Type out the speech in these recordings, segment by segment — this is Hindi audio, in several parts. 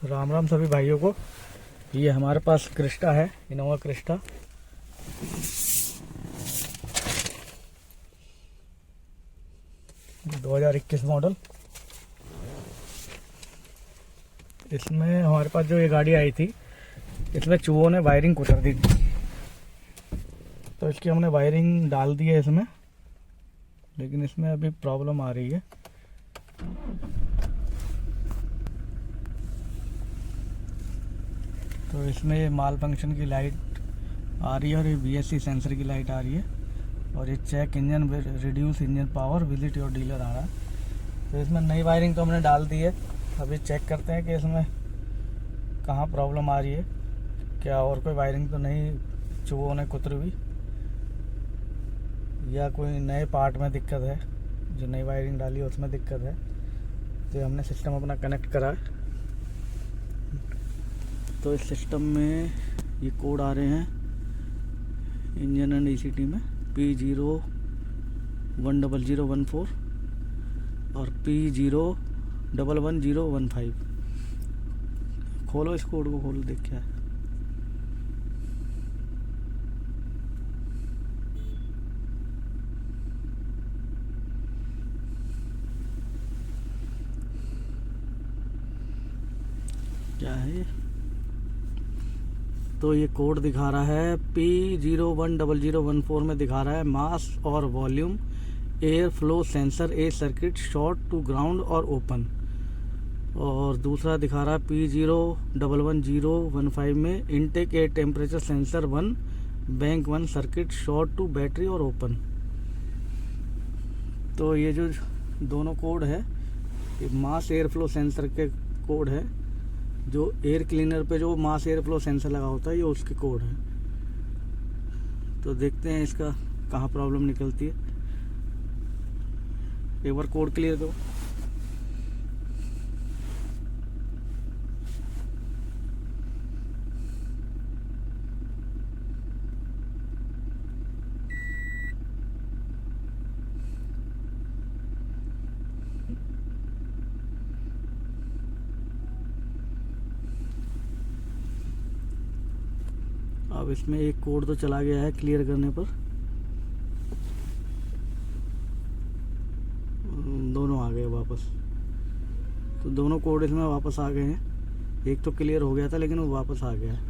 राम राम सभी भाइयों को। ये हमारे पास क्रिस्टा है, इनोवा क्रिस्टा। ये 2021 मॉडल। इसमें हमारे पास जो ये गाड़ी आई थी, इसमें चूहों ने वायरिंग कुतर दी थी, तो इसकी हमने वायरिंग डाल दी है इसमें, लेकिन इसमें अभी प्रॉब्लम आ रही है। तो इसमें ये माल फंक्शन की लाइट आ रही है और ये VSC सेंसर की लाइट आ रही है, और ये check engine reduce engine power visit your dealer आ रहा है। तो इसमें नई वायरिंग तो हमने डाल दी है। अभी चेक करते हैं कि इसमें कहाँ प्रॉब्लम आ रही है, क्या और कोई वायरिंग तो नहीं चूहों ने कुतरी हुई, या कोई नए पार्ट में दिक्कत है, जो नई वायरिंग डाली है उसमें दिक्कत है। तो हमने सिस्टम अपना कनेक्ट करा है। तो इस सिस्टम में ये कोड आ रहे हैं इंजन एंड ECT में, P010014 और P011015। खोलो इस कोड को, खोलो, देख क्या है। क्या है ये? तो ये कोड दिखा रहा है P010014 में दिखा रहा है मास और volume air flow sensor A circuit short to ground और ओपन। और दूसरा दिखा रहा है P011015 में intake air temperature sensor 1 bank 1 circuit short to battery और ओपन। तो ये जो दोनों कोड है, ये मास एयर फ्लो सेंसर के कोड है। जो एयर क्लीनर पे जो मास एयर फ्लो सेंसर लगा होता है, ये उसके कोड है। तो देखते हैं इसका कहाँ प्रॉब्लम निकलती है। एक बार कोड क्लियर करो। अब इसमें एक कोड तो चला गया है क्लियर करने पर, दोनों आ गए वापस। तो दोनों कोड इसमें वापस आ गए हैं। एक तो क्लियर हो गया था लेकिन वो वापस आ गया है।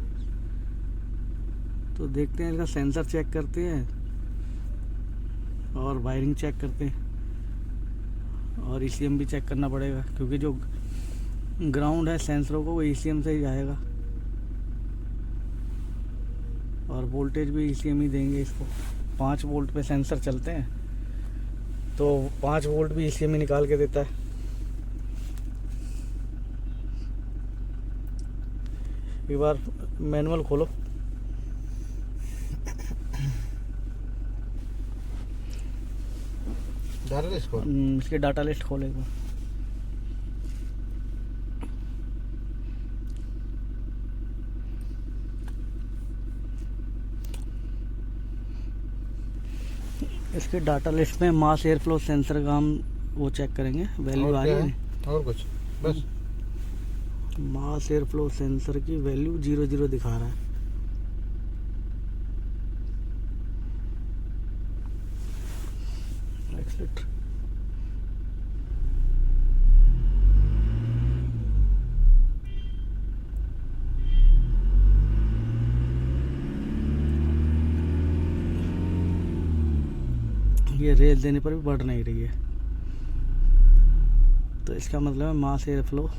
तो देखते हैं, इसका सेंसर चेक करते हैं और वायरिंग चेक करते हैं, और ECM भी चेक करना पड़ेगा, क्योंकि जो ग्राउंड है सेंसरों को वो ECM से ही जाएगा, और वोल्टेज भी ECM ही देंगे इसको। 5 वोल्ट पे सेंसर चलते हैं, तो 5 वोल्ट भी ECM ही निकाल के देता है। एक बार मैनुअल खोलो। डाटा लिस्ट खोल। इसके डाटा लिस्ट खोले एक बार। इसके डाटा लिस्ट में मास एयर फ्लो सेंसर का हम वो चेक करेंगे, वैल्यू आ रही है और कुछ बस। मास एयर फ्लो सेंसर की वैल्यू 00 दिखा रहा है। एक्सेलेटर ये रेल देने पर भी बढ़ नहीं रही है, तो इसका मतलब है मास एयर फ्लो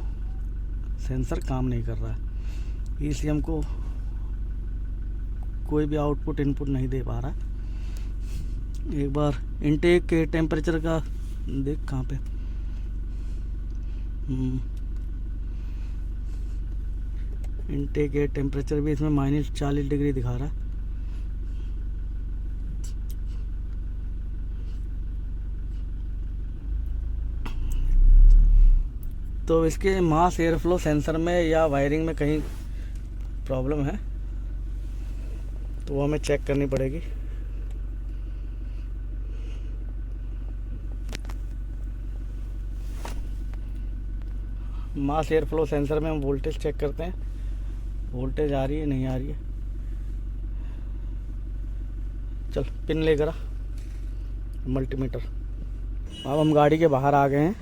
सेंसर काम नहीं कर रहा है। ECM को कोई भी आउटपुट इनपुट नहीं दे पा रहा है। एक बार इनटेक के टेम्परेचर का देख कहाँ पे। इनटेक एयर टेम्परेचर भी इसमें -40 डिग्री दिखा रहा है। तो इसके मास एयर फ्लो सेंसर में या वायरिंग में कहीं प्रॉब्लम है, तो वो हमें चेक करनी पड़ेगी। मास एयर फ्लो सेंसर में हम वोल्टेज चेक करते हैं, वोल्टेज आ रही है नहीं आ रही है। चल पिन लेकर आ मल्टीमीटर। अब हम गाड़ी के बाहर आ गए हैं।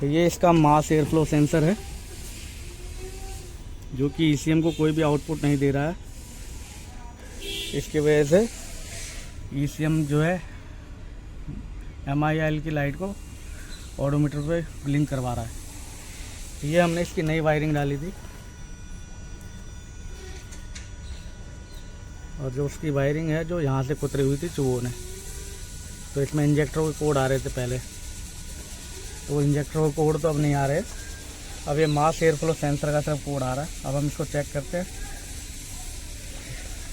तो ये इसका मास एयर फ्लो सेंसर है जो कि ECM को कोई भी आउटपुट नहीं दे रहा है। इसकी वजह से ECM जो है MIL की लाइट को ऑडोमीटर पे ब्लिंक करवा रहा है। ये हमने इसकी नई वायरिंग डाली थी और जो उसकी वायरिंग है जो यहाँ से कुतरी हुई थी चूहों ने, तो इसमें इंजेक्टर के कोड आ रहे थे पहले, तो वो इंजेक्टर के कोड तो अब नहीं आ रहे। अब ये मास एयर फ्लो सेंसर का सिर्फ कोड आ रहा है। अब हम इसको चेक करते हैं।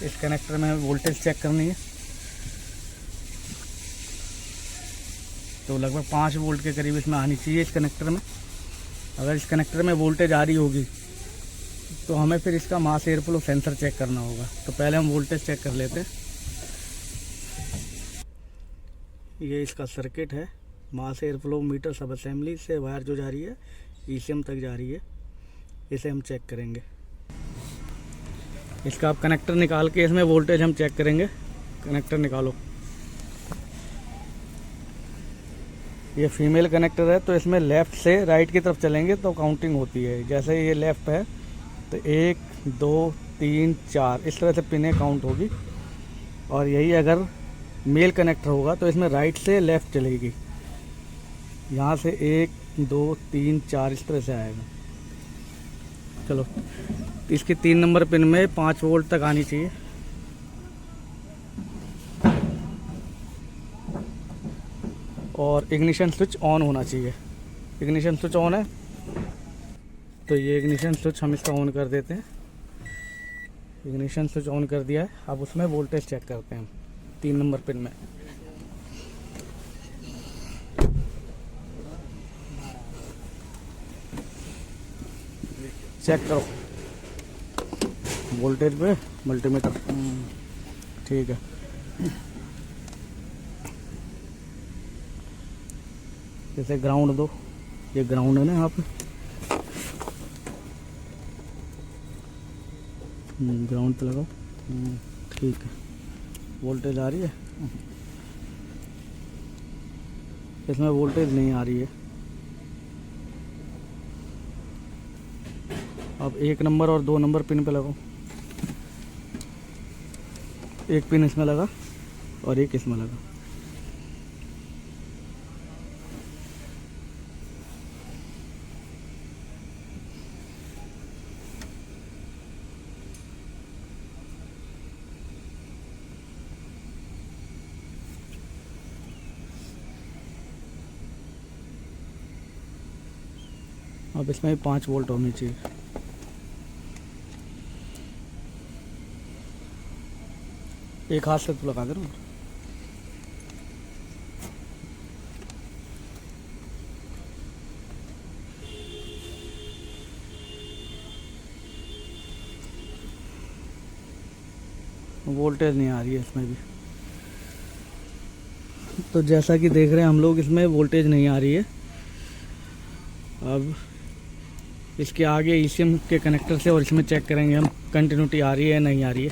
इस कनेक्टर में हमें वोल्टेज चेक करनी है। तो लगभग 5 वोल्ट के करीब इसमें आनी चाहिए इस कनेक्टर में। अगर इस कनेक्टर में वोल्टेज आ रही होगी तो हमें फिर इसका mass air flow sensor check करना होगा। तो पहले हम वोल्टेज चेक कर लेते हैं। ये इसका सर्किट है। मास एयर फ्लो मीटर सब असेंबली से वायर जो जा रही है ECM तक जा रही है, इसे हम चेक करेंगे। इसका आप कनेक्टर निकाल के इसमें वोल्टेज हम चेक करेंगे। कनेक्टर निकालो। ये फीमेल कनेक्टर है तो इसमें लेफ़्ट से राइट की तरफ चलेंगे तो काउंटिंग होती है। जैसे ये लेफ़्ट है तो 1 2 3 4 इस तरह से पिनें काउंट होगी। और यही अगर मेल कनेक्टर होगा तो इसमें राइट से लेफ़्ट चलेगी। यहाँ से 1 2 3 4 इस तरह से आएगा। चलो इसकी 3 नंबर पिन में 5 वोल्ट तक आनी चाहिए। और इग्निशन स्विच ऑन होना चाहिए। इग्निशन स्विच ऑन है तो ये इग्निशन स्विच हम इसका ऑन कर देते हैं। इग्निशन स्विच ऑन कर दिया है। अब उसमें वोल्टेज चेक करते हैं हम 3 नंबर पिन में। चेक करो वोल्टेज पे मल्टीमीटर। ठीक है। जैसे ग्राउंड दो, ये ग्राउंड है ना यहाँ पे, ग्राउंड पे लगाओ। ठीक है, वोल्टेज आ रही है। इसमें वोल्टेज नहीं आ रही है। अब 1 नंबर और 2 नंबर पिन पे लगाओ। एक पिन इसमें लगा और एक इसमें लगा। अब इसमें 5 वोल्ट होनी चाहिए। एक हाथ से तो लगा दे रहा हूँ। वोल्टेज नहीं आ रही है इसमें भी। तो जैसा कि देख रहे हैं हम लोग, इसमें वोल्टेज नहीं आ रही है। अब इसके आगे ECM के कनेक्टर से और इसमें चेक करेंगे हम कंटिन्यूटी आ रही है नहीं आ रही है।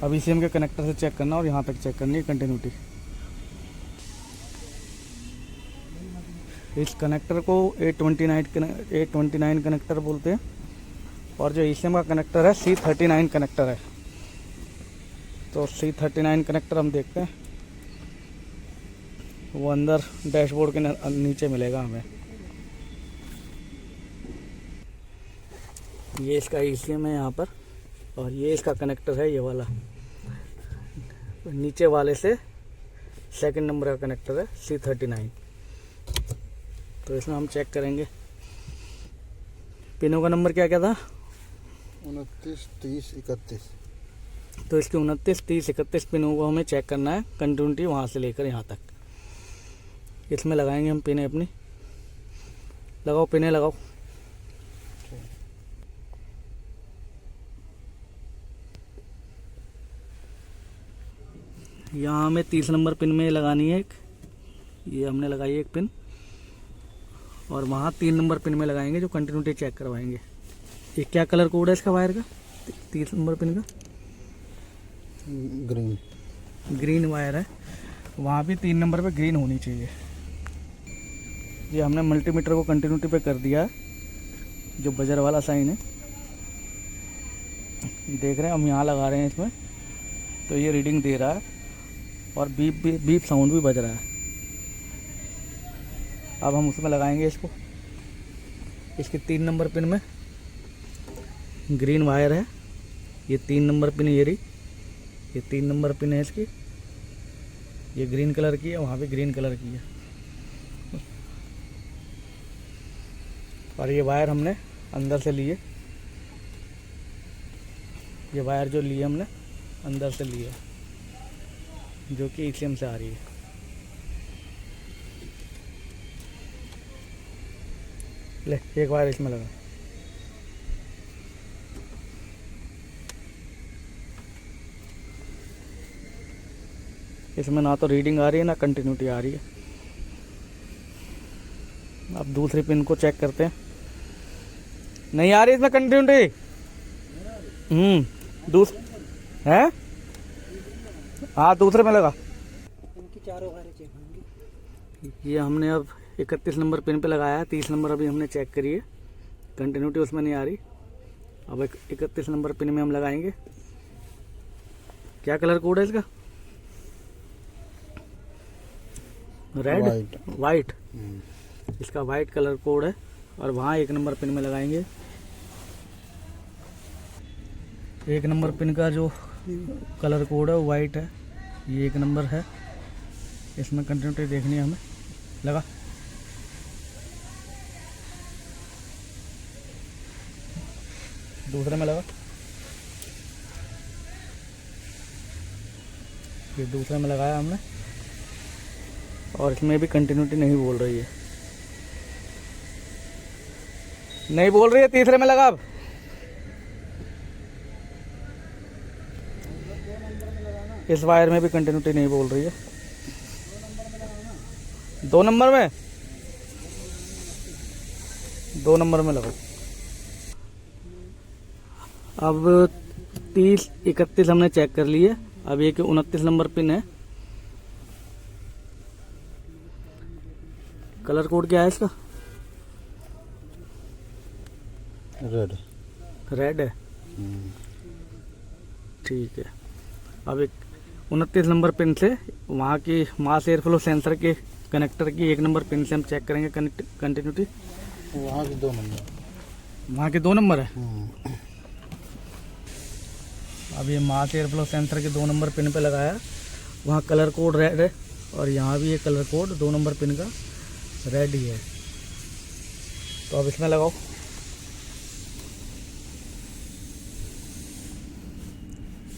अब ECM के कनेक्टर से चेक करना और यहाँ तक चेक करनी है कंटिन्यूटी। इस कनेक्टर को 829 कनेक्टर बोलते हैं और जो ECM का कनेक्टर है C39 कनेक्टर है। तो C39 कनेक्टर हम देखते हैं, वो अंदर डैशबोर्ड के नीचे मिलेगा हमें। ये इसका ECM है यहाँ पर और ये इसका कनेक्टर है, ये वाला नीचे वाले से 2nd नंबर का कनेक्टर है C39। तो इसमें हम चेक करेंगे पिनों का नंबर क्या क्या था, 29 30 31। तो इसके 29 30 31 पिनों को हमें चेक करना है, कंटिन्यूटी वहाँ से लेकर यहाँ तक। इसमें लगाएंगे हम पिनें अपनी। लगाओ पिनें लगाओ। यहाँ हमें 30 नंबर पिन में लगानी है एक, ये हमने लगाई एक पिन। और वहाँ 3 नंबर पिन में लगाएंगे जो कंटिन्यूटी चेक करवाएंगे। ये क्या कलर कोड है इसका वायर का? 30 नंबर पिन का ग्रीन वायर है, वहाँ भी 3 नंबर पे ग्रीन होनी चाहिए। ये हमने मल्टीमीटर को कंटिन्यूटी पे कर दिया, जो बजर वाला साइन है देख रहे हैं हम, यहाँ लगा रहे हैं इसमें, तो ये रीडिंग दे रहा है और बीप साउंड भी बज रहा है। अब हम उसमें लगाएंगे इसको। इसके 3 नंबर पिन में ग्रीन वायर है, ये 3 नंबर पिन ये रही, ये 3 नंबर पिन है इसकी, ये ग्रीन कलर की है, वहाँ पे ग्रीन कलर की है। और ये वायर हमने अंदर से लिए, ये वायर जो लिए हमने अंदर से लिए, जो कि ECM से आ रही है। ले एक वायर इसमें लगा। इसमें ना तो रीडिंग आ रही है ना कंटिन्यूटी आ रही है। अब दूसरी पिन को चेक करते हैं। नहीं आ रही इसमें कंटिन्यूटी। है हाँ, दूसरे में लगा। इनकी चारों वायरें चेक होंगी। ये हमने अब 31 नंबर पिन पे लगाया है, 30 नंबर अभी हमने चेक करी है, कंटिन्यूटी उसमें नहीं आ रही। अब 31 नंबर पिन में हम लगाएंगे। क्या कलर कोड है इसका? Red white. इसका वाइट कलर कोड है और वहाँ 1 नंबर पिन में लगाएंगे। 1 नंबर पिन का जो कलर कोड है वो वाइट है, ये 1 नंबर है। इसमें कंटिन्यूटी देखनी है हमें। लगा। दूसरे में लगा। ये दूसरे में लगाया हमने और इसमें भी कंटिन्यूटी नहीं बोल रही है, नहीं बोल रही है। तीसरे में लगा। अब इस वायर में भी कंटिन्यूटी नहीं बोल रही है। 2 नंबर में, 2 नंबर में लगाओ। अब 30 31 हमने चेक कर लिए। अब ये कि 29 नंबर पिन है। कलर कोड क्या है इसका? रेड है। ठीक है। अब एक 29 नंबर पिन से वहाँ की मास एयर फ्लो सेंसर के कनेक्टर की 1 नंबर पिन से हम चेक करेंगे कंटिन्यूटी। वहाँ के 2 नंबर, वहाँ के 2 नंबर है। अब ये मास एयर फ्लो सेंसर के 2 नंबर पिन पे लगाया, वहाँ कलर कोड रेड है और यहाँ भी ये कलर कोड 2 नंबर पिन का रेड ही है। तो अब इसमें लगाओ।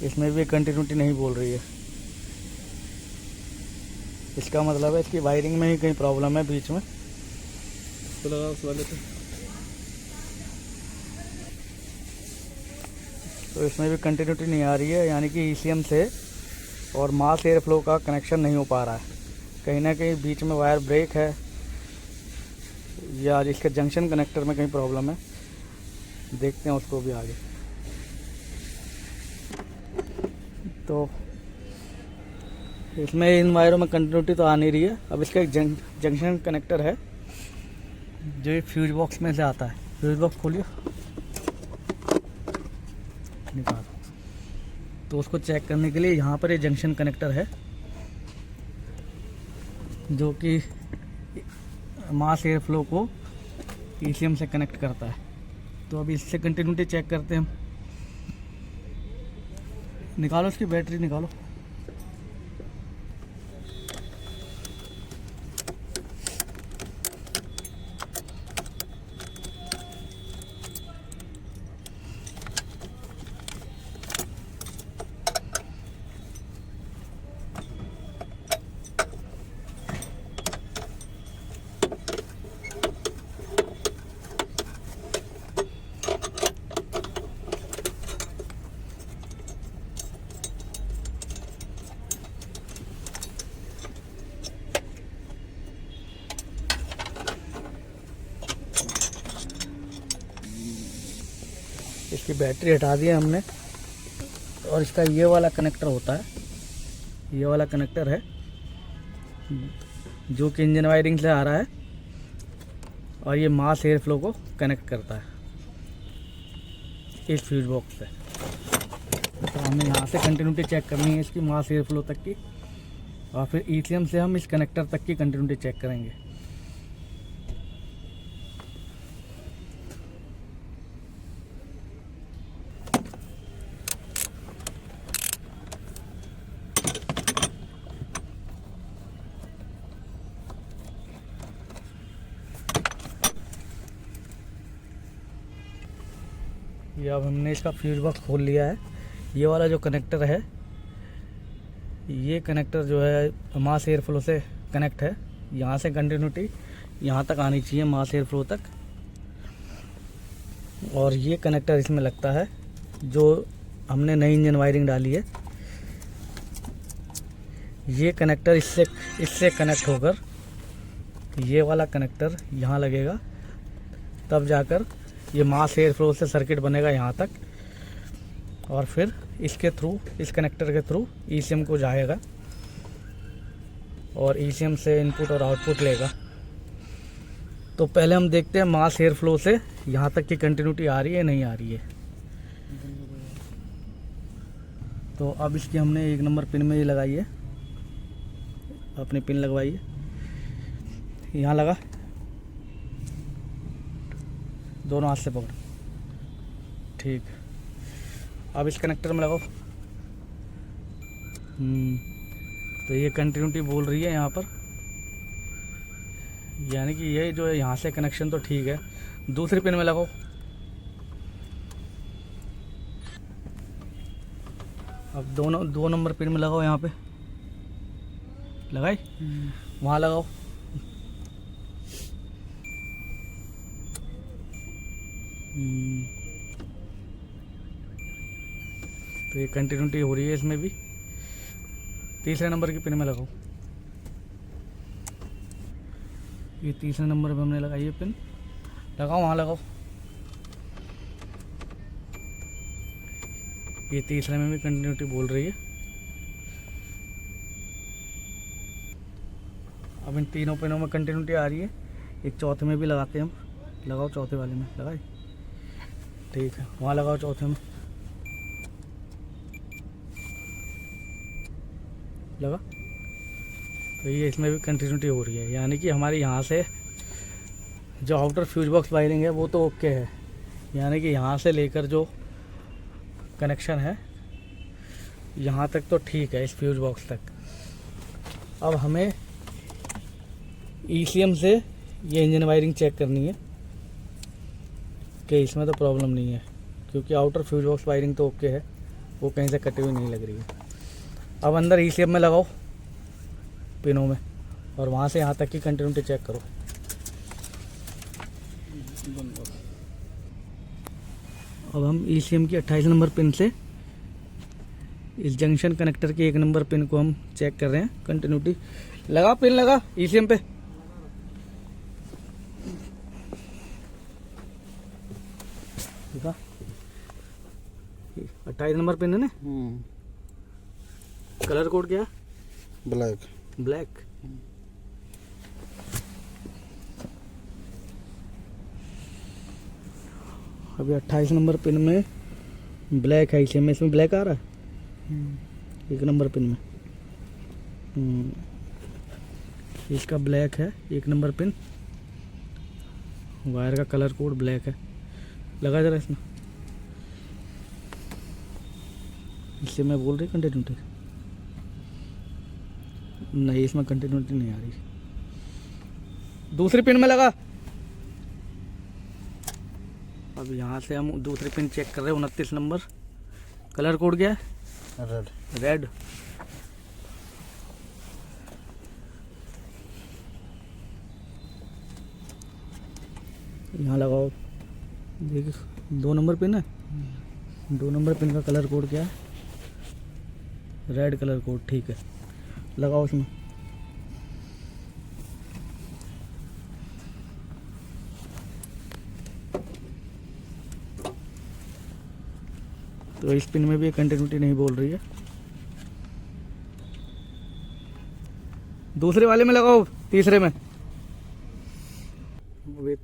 इसमें भी कंटिन्यूटी नहीं बोल रही है। इसका मतलब है इसकी वायरिंग में ही कहीं प्रॉब्लम है बीच में। तो लगाओ उस वाले पे। तो इसमें भी कंटिन्यूटी नहीं आ रही है, यानी कि ECM से और मास एयर फ्लो का कनेक्शन नहीं हो पा रहा है। कहीं ना कहीं बीच में वायर ब्रेक है या इसके जंक्शन कनेक्टर में कहीं प्रॉब्लम है। देखते हैं उसको भी आगे। तो इसमें इन वायरों में कंटिन्यूटी तो आ नहीं रही है। अब इसका एक जंक्शन कनेक्टर है जो ये फ्यूज बॉक्स में से आता है। फ्यूज बॉक्स खोलिए, निकाल। तो उसको चेक करने के लिए यहाँ पर ये जंक्शन कनेक्टर है जो कि मास एयर फ्लो को ECM से कनेक्ट करता है। तो अभी इससे कंटिन्यूटी चेक करते हैं हम। निकालो इसकी बैटरी निकालो। इसकी बैटरी हटा दी है हमने, और इसका ये वाला कनेक्टर होता है, ये वाला कनेक्टर है जो कि इंजन वायरिंग से आ रहा है, और ये मास एयर फ्लो को कनेक्ट करता है इस फ्यूज बॉक्स से। तो हमें यहाँ से कंटिन्यूटी चेक करनी है इसकी मास एयर फ्लो तक की, और फिर ECM से हम इस कनेक्टर तक की कंटिन्यूटी चेक करेंगे। ये अब हमने इसका फ्यूज बॉक्स खोल लिया है। ये वाला जो कनेक्टर है, ये कनेक्टर जो है मास एयर फ्लो से कनेक्ट है। यहाँ से कंटिन्यूटी यहाँ तक आनी चाहिए मास एयर फ्लो तक, और ये कनेक्टर इसमें लगता है जो हमने नई इंजन वायरिंग डाली है। ये कनेक्टर इससे कनेक्ट होकर ये वाला कनेक्टर यहाँ लगेगा, तब जाकर ये मास एयर फ्लो से सर्किट बनेगा यहाँ तक, और फिर इसके थ्रू, इस कनेक्टर के थ्रू ECM को जाएगा, और ECM से इनपुट और आउटपुट लेगा। तो पहले हम देखते हैं मास एयर फ्लो से यहाँ तक की कंटिन्यूटी आ रही है नहीं आ रही है। तो अब इसकी हमने 1 नंबर पिन में ये लगाई है, अपनी पिन लगवाई है, यहाँ लगा, दोनों हाथ से पकड़, ठीक। अब इस कनेक्टर में लगाओ। तो ये कंटिन्यूटी बोल रही है यहाँ पर, यानी कि ये जो है यहाँ से कनेक्शन तो ठीक है। दूसरी पिन में लगाओ। अब दोनों 2 नंबर पिन में लगाओ, यहाँ पे लगाई, वहाँ लगाओ। तो ये कंटिन्यूटी हो रही है इसमें भी। तीसरे नंबर की पिन में लगाओ। ये तीसरे नंबर पे हमने लगाई है पिन, लगाओ, वहाँ लगाओ। ये तीसरे में भी कंटिन्यूटी बोल रही है। अब इन तीनों पिनों में कंटिन्यूटी आ रही है। एक चौथे में भी लगाते हैं हम, लगाओ चौथे वाले में, लगाए, ठीक है, वहाँ लगाओ चौथे में, लगा। तो ये इसमें भी कंटिन्यूटी हो रही है, यानी कि हमारी यहाँ से जो आउटर फ्यूज बॉक्स वायरिंग है वो तो ओके है, यानी कि यहाँ से लेकर जो कनेक्शन है यहाँ तक तो ठीक है, इस फ्यूज बॉक्स तक। अब हमें ECM से ये इंजन वायरिंग चेक करनी है कि इसमें तो प्रॉब्लम नहीं है, क्योंकि आउटर फ्यूज बॉक्स वायरिंग तो ओके है, वो कहीं से कटी हुई नहीं लग रही है। अब अंदर ECM में लगाओ पिनों में, और वहाँ से यहाँ तक की कंटिन्यूटी चेक करो। अब हम ECM की 28 नंबर पिन से इस जंक्शन कनेक्टर के 1 नंबर पिन को हम चेक कर रहे हैं कंटिन्यूटी। लगा, पिन लगा ECM पे। ठीक है, 28 नंबर पिन है ना। कलर कोड क्या है? ब्लैक। ब्लैक। अभी 28 नंबर पिन में ब्लैक है, इसमें ब्लैक आ रहा है 1 नंबर पिन में। इसका ब्लैक है 1 नंबर पिन, वायर का कलर कोड ब्लैक है। लगा जरा इसमें, इससे मैं बोल रही कंटिन्यूटी नहीं, इसमें कंटिन्यूटी नहीं आ रही। दूसरी पिन में लगा। अब यहाँ से हम दूसरी पिन चेक कर रहे हैं 29 नंबर। कलर कोड क्या है? रेड। रेड। यहाँ लगाओ, देखिए 2 नंबर पिन है। 2 नंबर पिन का कलर कोड क्या है? रेड कलर कोड, ठीक है। लगाओ उसमें। तो इस पिन में भी कंटिन्यूटी नहीं बोल रही है। दूसरे वाले में लगाओ, तीसरे में। ये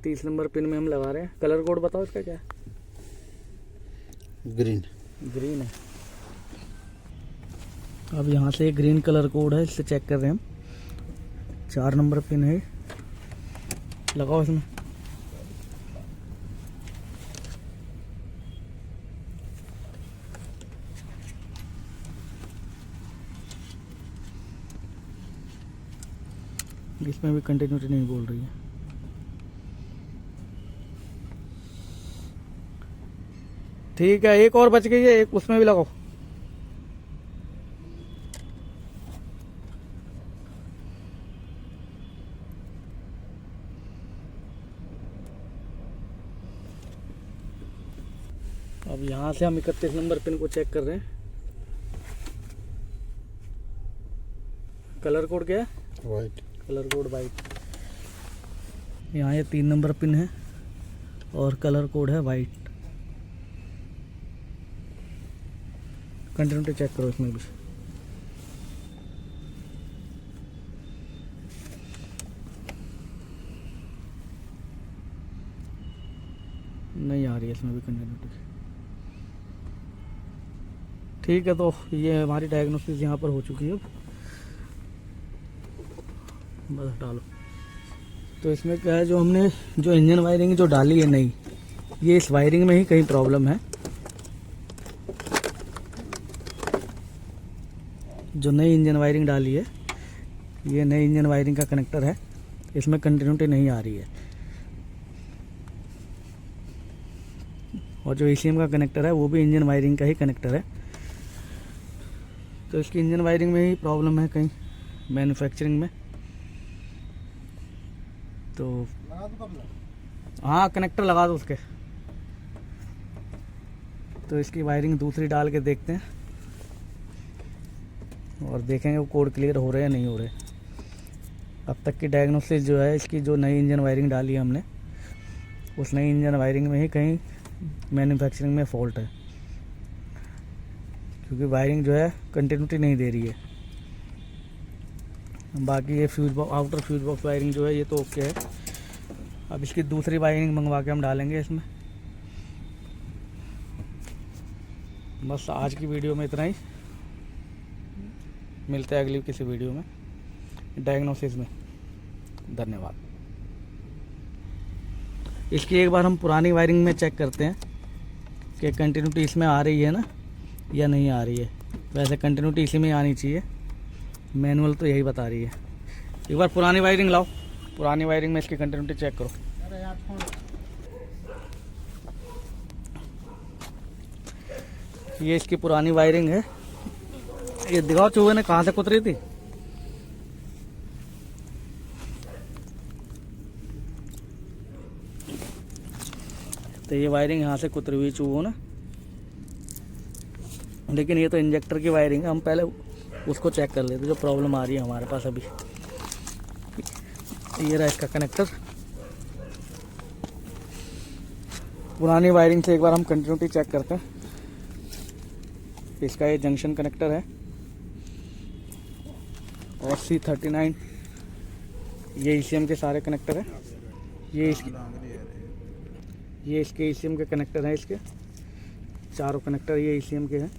30 नंबर पिन में हम लगा रहे हैं। कलर कोड बताओ इसका क्या है? ग्रीन। ग्रीन है। अब यहाँ से ग्रीन कलर कोड है, इससे चेक कर रहे हैं हम। 4 नंबर पिन है, लगाओ इसमें। इसमें भी कंटिन्यूटी नहीं बोल रही है। ठीक है, एक और बच गई है, एक उसमें भी लगाओ। अब यहाँ से हम 31 नंबर पिन को चेक कर रहे हैं। कलर कोड क्या है? वाइट। Colour code white. यहाँ ये 3 नंबर पिन है और कलर कोड है वाइट। कंटिन्यूटी चेक करो इसमें भी। नहीं आ रही है इसमें भी कंटिन्यूटी। ठीक है, तो ये हमारी डायग्नोसिस यहाँ पर हो चुकी है। अब बस डालो। तो इसमें क्या है, जो हमने जो इंजन वायरिंग जो डाली है नई, ये इस वायरिंग में ही कहीं प्रॉब्लम है। जो नई इंजन वायरिंग डाली है, ये नई इंजन वायरिंग का कनेक्टर है, इसमें कंटिन्यूटी नहीं आ रही है। और जो ईसीएम का कनेक्टर है वो भी इंजन वायरिंग का ही कनेक्टर है। तो इसकी इंजन वायरिंग में ही प्रॉब्लम है कहीं मैन्युफैक्चरिंग में। तो हाँ, कनेक्टर लगा दो उसके। तो इसकी वायरिंग दूसरी डाल के देखते हैं और देखेंगे वो कोड क्लियर हो रहे हैं या नहीं हो रहे। अब तक की डायग्नोसिस जो है इसकी, जो नई इंजन वायरिंग डाली है हमने, उस नई इंजन वायरिंग में ही कहीं मैन्युफैक्चरिंग में फॉल्ट है, क्योंकि वायरिंग जो है कंटिन्यूटी नहीं दे रही है। बाकी ये fuse box, outer fuse box wiring जो है ये तो ओके है। अब इसकी दूसरी वायरिंग मंगवा के हम डालेंगे इसमें। बस आज की वीडियो में इतना ही। मिलते हैं अगली किसी वीडियो में डायग्नोसिस में। धन्यवाद। इसकी एक बार हम पुरानी वायरिंग में चेक करते हैं कि कंटिन्यूटी इसमें आ रही है ना या नहीं आ रही है। वैसे कंटिन्यूटी इसी में आनी चाहिए, मैनुअल तो यही बता रही है। एक बार पुरानी वायरिंग लाओ, पुरानी वायरिंग में इसकी कंटिन्यूटी चेक करो। ये इसकी पुरानी वायरिंग है, ये दिखाओ चूहे ने कहाँ से कुतरी थी। तो ये वायरिंग यहाँ से कुतरी हुई चूहों ने, लेकिन ये तो इंजेक्टर की वायरिंग है। हम पहले उसको चेक कर लेते जो प्रॉब्लम आ रही है हमारे पास अभी। ये रहा इसका कनेक्टर। पुरानी वायरिंग से एक बार हम कंटिन्यूटी चेक करते हैं। इसका ये जंक्शन कनेक्टर है और C39 ये ईसीएम के सारे कनेक्टर है। ये इसके ईसीएम के कनेक्टर हैं। इसके चारों कनेक्टर ये ईसीएम के हैं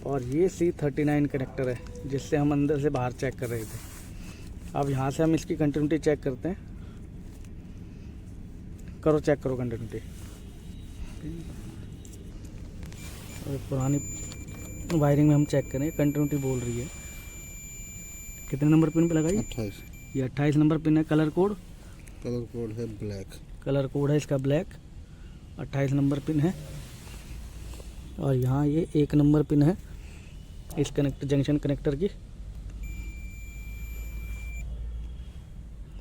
और ये C39 कनेक्टर है जिससे हम अंदर से बाहर चेक कर रहे थे। अब यहाँ से हम इसकी कंटिन्यूटी चेक करते हैं। करो, चेक करो कंटिन्यूटी। और पुरानी वायरिंग में हम चेक करें, कंटिन्यूटी बोल रही है। कितने नंबर पिन पे लगाई? 28। ये 28 नंबर पिन है। Colour code? कलर कोड है ब्लैक। कलर कोड है इसका ब्लैक। 28 नंबर पिन है। और यहाँ ये 1 नंबर पिन है इस कनेक्टर, जंक्शन कनेक्टर की।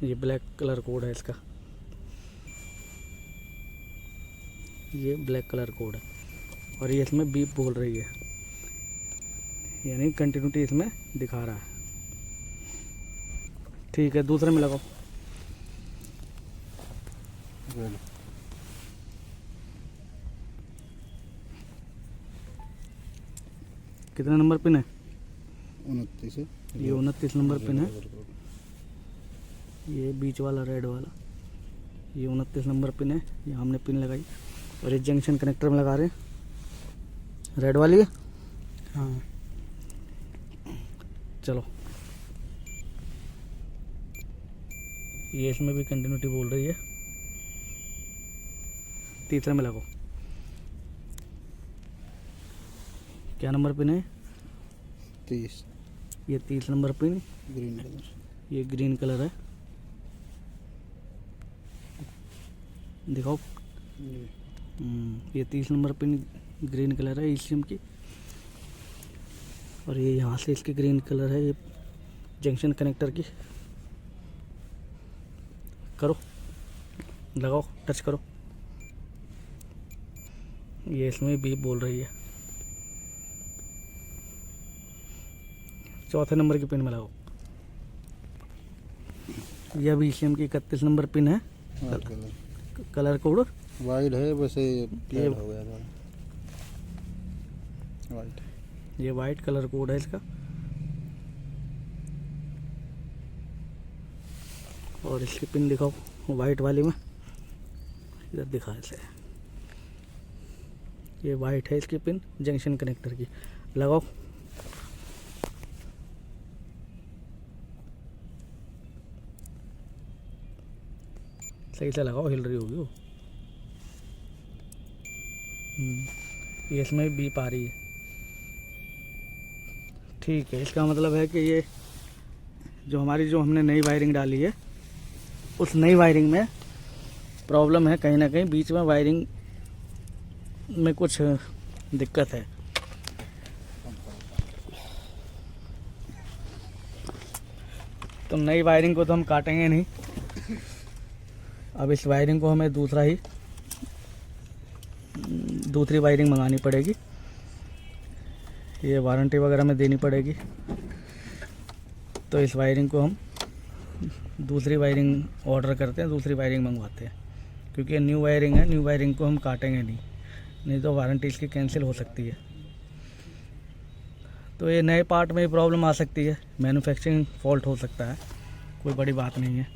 ये ब्लैक कलर कोड है इसका, ये ब्लैक कलर कोड है। और ये इसमें बीप बोल रही है, यानी कंटिन्यूटी इसमें दिखा रहा है। ठीक है, दूसरे में लगाओ। कितना नंबर पिन है? 29 है। ये 29 नंबर पिन है। ये बीच वाला रेड वाला, ये 29 नंबर पिन है। ये हमने पिन लगाई और इस जंक्शन कनेक्टर में लगा रहे हैं। रेड वाली है? हाँ, चलो। ये इसमें भी कंटिन्यूटी बोल रही है। तीसरे में लगाओ। क्या नंबर पिन है? 30 ये 30 नंबर पिन। Green colour. ये ग्रीन कलर है, दिखाओ। ये 30 नंबर पिन ग्रीन कलर है ईसीएम की, और ये यहाँ से इसकी ग्रीन कलर है, ये जंक्शन कनेक्टर की। करो, लगाओ, टच करो। ये इसमें भी बोल रही है। चौथे नंबर की पिन में लगाओ। यह भी ईसीएम की 31 नंबर पिन है। White colour. Colour code white है, वैसे ये फेड हो गया था। वाइट। ये वाइट कलर कोड है इसका। और इसकी पिन दिखाओ वाइट वाली में, इधर दिखा इसे। ये वाइट है इसकी पिन जंक्शन कनेक्टर की। लगाओ। सही से लगाओ, हिल रही होगी वो। ये इसमें भी बीप आ रही है। ठीक है, इसका मतलब है कि ये जो हमने नई वायरिंग डाली है, उस नई वायरिंग में प्रॉब्लम है। कहीं ना कहीं बीच में वायरिंग में कुछ दिक्कत है। तो नई वायरिंग को तो हम काटेंगे नहीं, अब इस वायरिंग को हमें दूसरी वायरिंग मंगानी पड़ेगी। ये वारंटी वगैरह में देनी पड़ेगी। तो इस वायरिंग को हम दूसरी वायरिंग ऑर्डर करते हैं, दूसरी वायरिंग मंगवाते हैं, क्योंकि ये न्यू वायरिंग है। न्यू वायरिंग को हम काटेंगे नहीं तो वारंटी इसकी कैंसिल हो सकती है। तो ये नए पार्ट में प्रॉब्लम आ सकती है, मैन्युफैक्चरिंग फॉल्ट हो सकता है, कोई बड़ी बात नहीं है।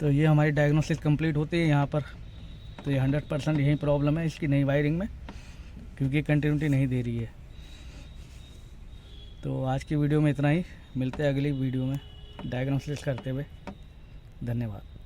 तो ये हमारी डायग्नोसिस कंप्लीट होती है यहाँ पर। तो ये 100% यही प्रॉब्लम है इसकी नई वायरिंग में, क्योंकि कंटिन्यूटी नहीं दे रही है। तो आज की वीडियो में इतना ही, मिलते हैं अगली वीडियो में डायग्नोसिस करते हुए। धन्यवाद।